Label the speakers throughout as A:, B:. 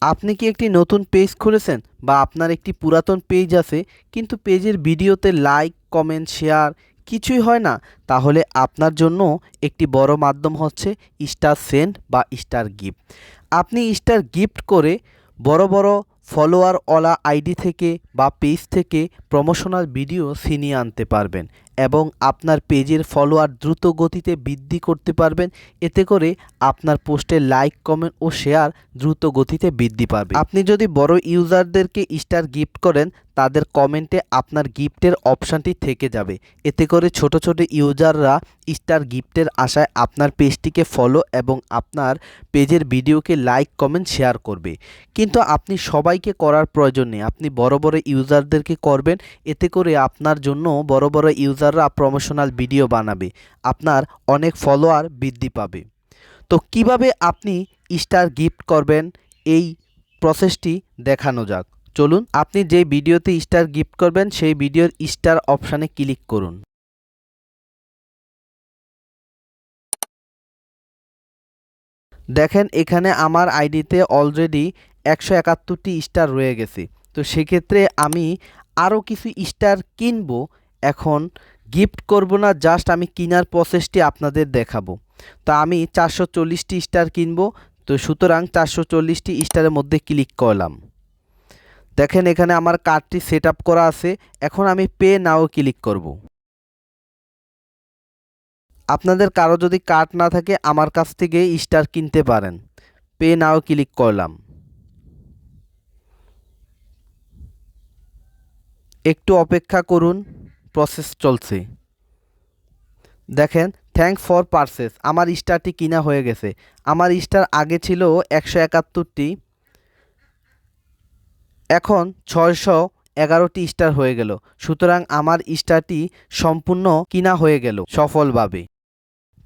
A: আপনি কি একটি নতুন পেজ খুলেছেন বা আপনার একটি পুরাতন পেজ আছে কিন্তু পেজের ভিডিওতে লাইক, কমেন্ট, শেয়ার কিছুই হয় না? তাহলে আপনার জন্য একটি বড় মাধ্যম হচ্ছে স্টার সেন্ড বা স্টার গিফট। আপনি স্টার গিফট করে বড় বড় ফলোয়ারওয়ালা আইডি থেকে বা পেজ থেকে প্রমোশনাল ভিডিও ছিনিয়ে আনতে পারবেন এবং আপনার পেজের ফলোয়ার দ্রুত গতিতে বৃদ্ধি করতে পারবেন। এতে করে আপনার পোস্টে লাইক, কমেন্ট ও শেয়ার দ্রুত গতিতে বৃদ্ধি পাবে। আপনি যদি বড় ইউজারদেরকে স্টার গিফট করেন, তাদের কমেন্টে আপনার গিফটের অপশানটি থেকে যাবে। এতে করে ছোট ছোট ইউজাররা স্টার গিফটের আশায় আপনার পেজটিকে ফলো এবং আপনার পেজের ভিডিওকে লাইক, কমেন্ট, শেয়ার করবে। কিন্তু আপনি সবাইকে করার প্রয়োজন নেই, আপনি বড় বড় ইউজারদেরকে করবেন। এতে করে আপনার জন্য বড় বড় ইউজাররা প্রমোশনাল ভিডিও বানাবে, আপনার অনেক ফলোয়ার বৃদ্ধি পাবে। তো কিভাবে আপনি স্টার গিফট করবেন এই প্রসেসটি দেখানো যাক। চলুন, আপনি যে ভিডিওতে স্টার গিফট করবেন সেই ভিডিওর স্টার অপশানে ক্লিক করুন। দেখেন এখানে আমার আইডিতে অলরেডি 171টি স্টার রয়ে গেছে। তো সেক্ষেত্রে আমি আরও কিছু স্টার কিনবো। এখন গিফট করব না, জাস্ট আমি কেনার প্রসেসটি আপনাদের দেখাবো। তো আমি 440টি স্টার কিনবো। তো সুতরাং 440টি স্টারের মধ্যে ক্লিক করলাম। দেখেন এখানে আমার কার্ডটি সেট আপ করা আছে। এখন আমি পে নাও ক্লিক করব। আপনাদের কারো যদি কার্ড না থাকে আমার কাছ থেকে স্টার কিনতে পারেন। পে নাও ক্লিক করলাম। একটু অপেক্ষা করুন, প্রসেস চলছে। দেখেন থ্যাঙ্কস ফর পারচেস, আমার স্টারটি কিনা হয়ে গেছে। আমার স্টার আগে ছিল 171টি, এখন 611টি স্টার হয়ে গেল। সুতরাং আমার স্টারটি সম্পূর্ণ কিনা হয়ে গেল সফলভাবে।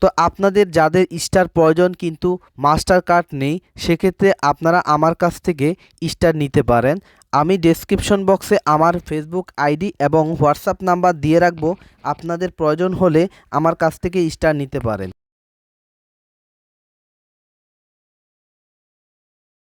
A: তো আপনাদের যাদের স্টার প্রয়োজন কিন্তু মাস্টার কার্ড নেই, সেক্ষেত্রে আপনারা আমার কাছ থেকে স্টার নিতে পারেন। আমি ডেসক্রিপশন বক্সে আমার ফেসবুক আইডি এবং হোয়াটসঅ্যাপ নাম্বার দিয়ে রাখবো। আপনাদের প্রয়োজন হলে আমার কাছ থেকে স্টার নিতে পারেন।